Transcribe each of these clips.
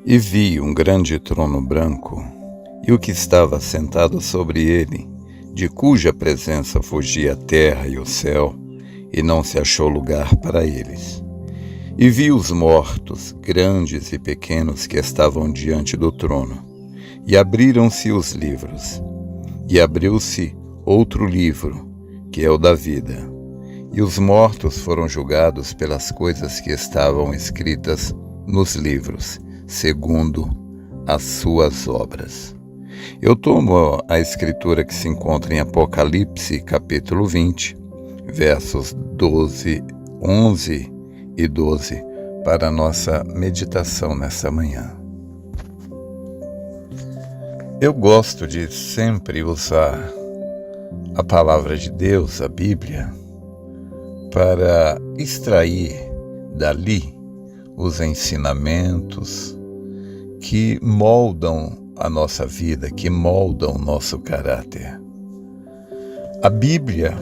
E vi um grande trono branco, e o que estava sentado sobre ele, de cuja presença fugia a terra e o céu, e não se achou lugar para eles. E vi os mortos, grandes e pequenos, que estavam diante do trono, e abriram-se os livros. E abriu-se outro livro, que é o da vida. E os mortos foram julgados pelas coisas que estavam escritas nos livros, segundo as suas obras. Eu tomo a escritura que se encontra em Apocalipse, capítulo 20, versos 11 e 12, para a nossa meditação nessa manhã. Eu gosto de sempre usar a palavra de Deus, a Bíblia, para extrair dali os ensinamentos que moldam a nossa vida, que moldam o nosso caráter. A Bíblia,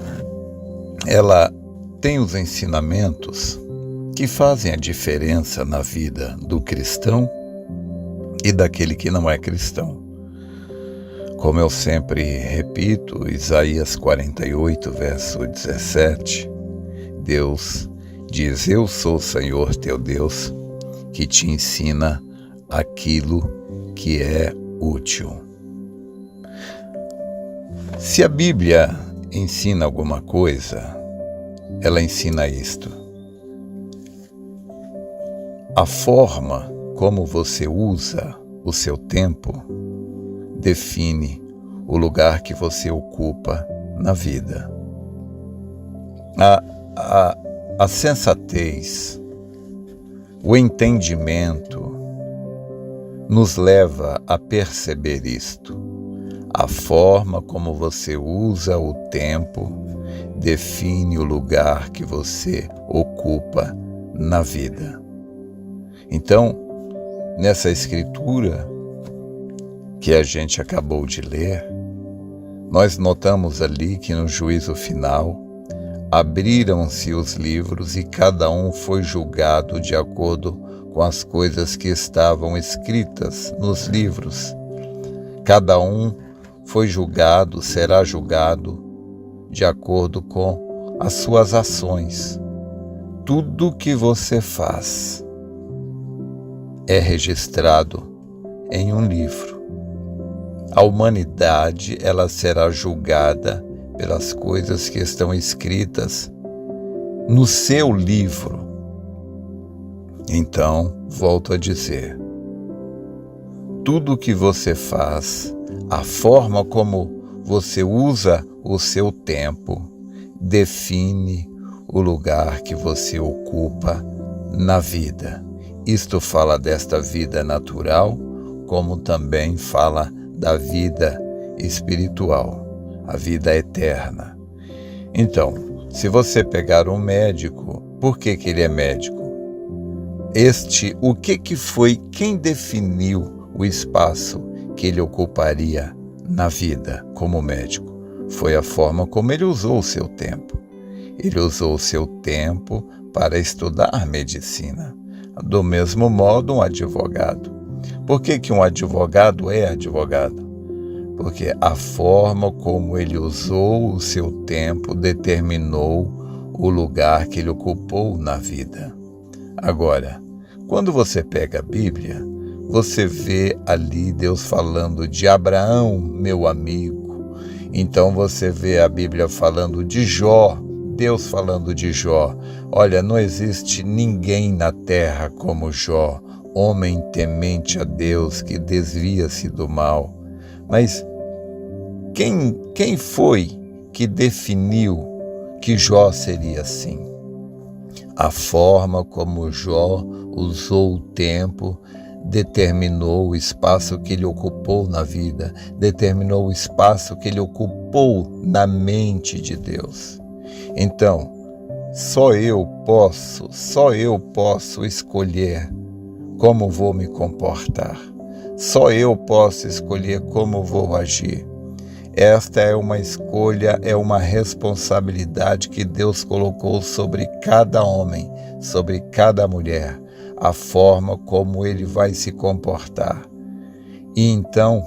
ela tem os ensinamentos que fazem a diferença na vida do cristão e daquele que não é cristão. Como eu sempre repito, Isaías 48, verso 17, Deus diz: Eu sou o Senhor teu Deus, que te ensina aquilo que é útil. Se a Bíblia ensina alguma coisa, ela ensina isto: a forma como você usa o seu tempo define o lugar que você ocupa na vida. A sensatez, o entendimento nos leva a perceber isto. A forma como você usa o tempo define o lugar que você ocupa na vida. Então, nessa escritura que a gente acabou de ler, nós notamos ali que no juízo final abriram-se os livros e cada um foi julgado de acordo com as coisas que estavam escritas nos livros. Cada um foi julgado, será julgado de acordo com as suas ações. Tudo que você faz é registrado em um livro. A humanidade, ela será julgada pelas coisas que estão escritas no seu livro. Então, volto a dizer, tudo que você faz, a forma como você usa o seu tempo, define o lugar que você ocupa na vida. Isto fala desta vida natural, como também fala da vida espiritual, a vida eterna. Então, se você pegar um médico, por que ele é médico? O que foi, quem definiu o espaço que ele ocuparia na vida como médico? Foi a forma como ele usou o seu tempo. Ele usou o seu tempo para estudar medicina. Do mesmo modo, um advogado. Por que um advogado é advogado? Porque a forma como ele usou o seu tempo determinou o lugar que ele ocupou na vida. Agora, quando você pega a Bíblia, você vê ali Deus falando de Abraão, meu amigo. Então você vê a Bíblia falando de Jó, Deus falando de Jó. Olha, não existe ninguém na terra como Jó, homem temente a Deus, que desvia-se do mal. Mas quem foi que definiu que Jó seria assim? A forma como Jó usou o tempo determinou o espaço que ele ocupou na vida, determinou o espaço que ele ocupou na mente de Deus. Então, só eu posso escolher como vou me comportar. Só eu posso escolher como vou agir. Esta é uma escolha, é uma responsabilidade que Deus colocou sobre cada homem, sobre cada mulher. a forma como ele vai se comportar. E então,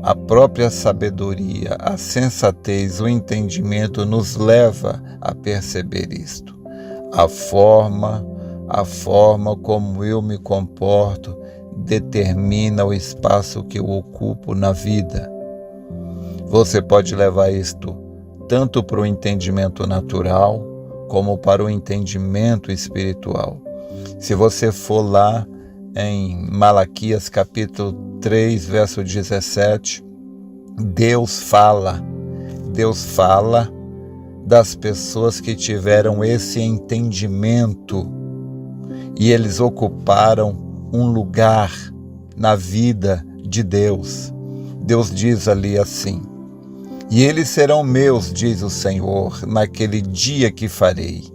a própria sabedoria, a sensatez, o entendimento nos leva a perceber isto. A forma como eu me comporto determina o espaço que eu ocupo na vida. Você pode levar isto tanto para o entendimento natural, como para o entendimento espiritual. Se você for lá em Malaquias capítulo 3, verso 17, Deus fala das pessoas que tiveram esse entendimento e eles ocuparam um lugar na vida de Deus. Deus diz ali assim: e eles serão meus, diz o Senhor, naquele dia que farei.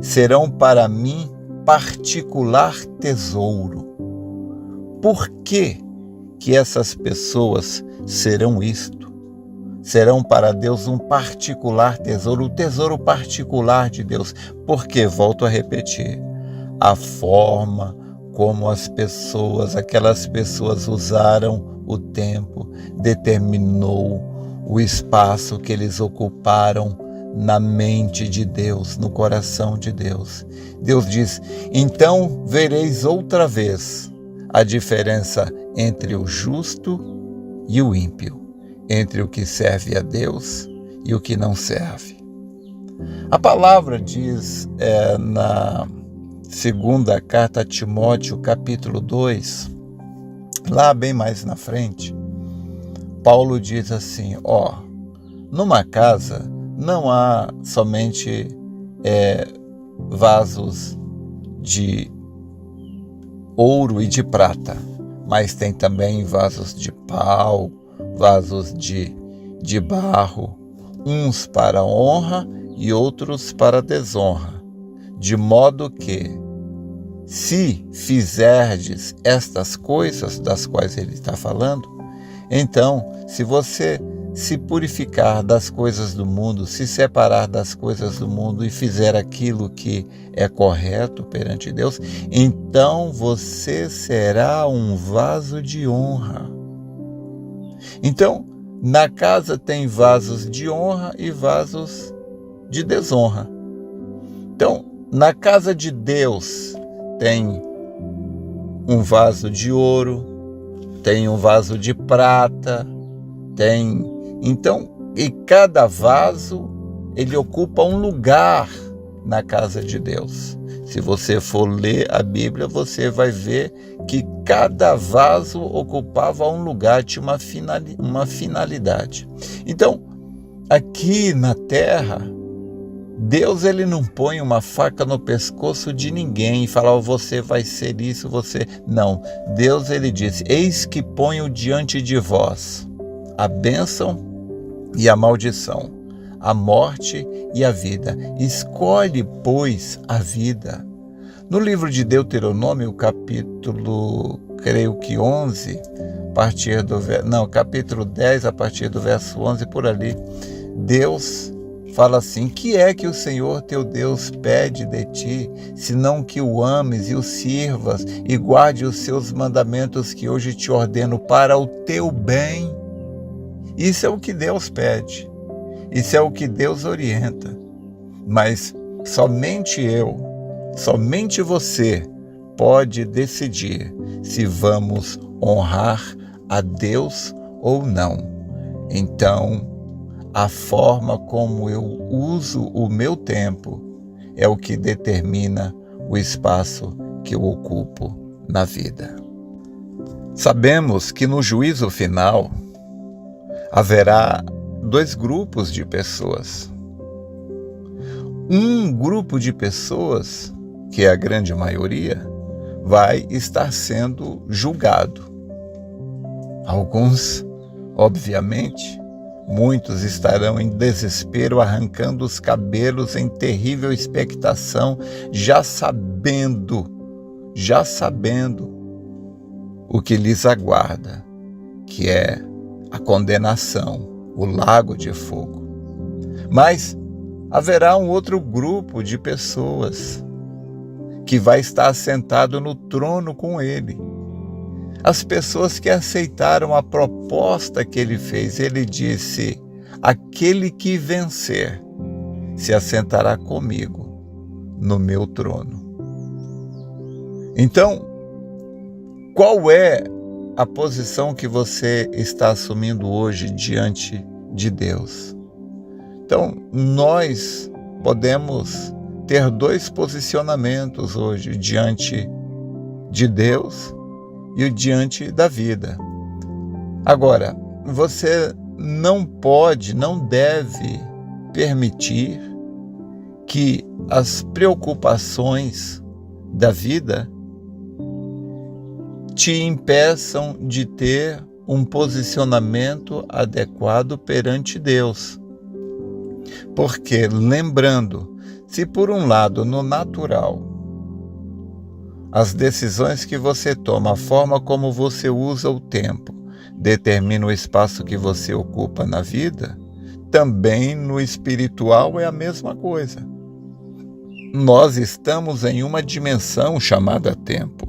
Serão para mim particular tesouro. Por que essas pessoas serão isto? Serão para Deus um particular tesouro, o tesouro particular de Deus. Porque, volto a repetir, a forma como aquelas pessoas usaram o tempo, determinou o espaço que eles ocuparam na mente de Deus, no coração de Deus. Deus diz: então vereis outra vez a diferença entre o justo e o ímpio, entre o que serve a Deus e o que não serve. A palavra diz na segunda carta a Timóteo, capítulo 2, lá bem mais na frente, Paulo diz assim: numa casa não há somente vasos de ouro e de prata, mas tem também vasos de pau, vasos de barro, uns para honra e outros para desonra, de modo que, se fizerdes estas coisas das quais ele está falando, então, se você se purificar das coisas do mundo, se separar das coisas do mundo e fizer aquilo que é correto perante Deus, então você será um vaso de honra. Então, na casa tem vasos de honra e vasos de desonra. Então, na casa de Deus tem um vaso de ouro, tem um vaso de prata, e cada vaso ele ocupa um lugar na casa de Deus. Se você for ler a Bíblia, você vai ver que cada vaso ocupava um lugar, tinha uma finalidade. Então, aqui na terra, Deus ele não põe uma faca no pescoço de ninguém e fala: você vai ser isso, você... Não, Deus ele diz: eis que ponho diante de vós a bênção e a maldição, a morte e a vida. Escolhe, pois, a vida. No livro de Deuteronômio, capítulo, creio que 11, capítulo 10, a partir do verso 11, por ali, Deus fala assim: que é que o Senhor teu Deus pede de ti, senão que o ames e o sirvas e guarde os seus mandamentos que hoje te ordeno para o teu bem? Isso é o que Deus pede, isso é o que Deus orienta. Mas somente você pode decidir se vamos honrar a Deus ou não. Então, a forma como eu uso o meu tempo é o que determina o espaço que eu ocupo na vida. Sabemos que no juízo final haverá dois grupos de pessoas. Um grupo de pessoas, que é a grande maioria, vai estar sendo julgado. Alguns, obviamente, muitos estarão em desespero, arrancando os cabelos em terrível expectação, já sabendo o que lhes aguarda, que é a condenação, o lago de fogo. Mas haverá um outro grupo de pessoas que vai estar sentado no trono com ele. As pessoas que aceitaram a proposta que ele fez, ele disse: aquele que vencer se assentará comigo no meu trono. Então, qual é a posição que você está assumindo hoje diante de Deus? Então, nós podemos ter dois posicionamentos hoje diante de Deus e diante da vida. Agora, você não pode, não deve permitir que as preocupações da vida te impeçam de ter um posicionamento adequado perante Deus. Porque, lembrando, se por um lado, no natural, as decisões que você toma, a forma como você usa o tempo, determina o espaço que você ocupa na vida, também no espiritual é a mesma coisa. Nós estamos em uma dimensão chamada tempo.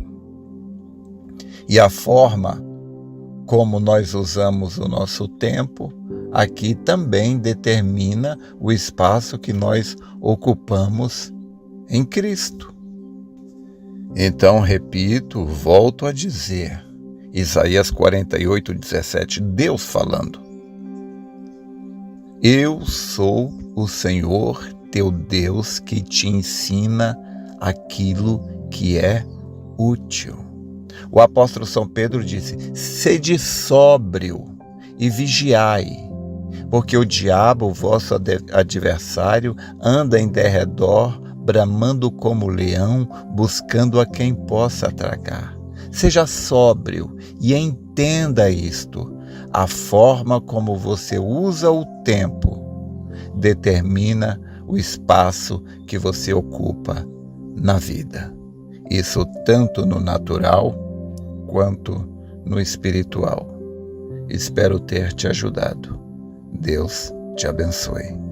E a forma como nós usamos o nosso tempo aqui também determina o espaço que nós ocupamos em Cristo. Então, repito, volto a dizer, Isaías 48:17, Deus falando: eu sou o Senhor teu Deus que te ensina aquilo que é útil. O apóstolo São Pedro disse: sede sóbrio e vigiai, porque o diabo, o vosso adversário, anda em derredor, bramando como leão, buscando a quem possa tragar. Seja sóbrio e entenda isto. A forma como você usa o tempo determina o espaço que você ocupa na vida. Isso tanto no natural quanto no espiritual. Espero ter te ajudado. Deus te abençoe.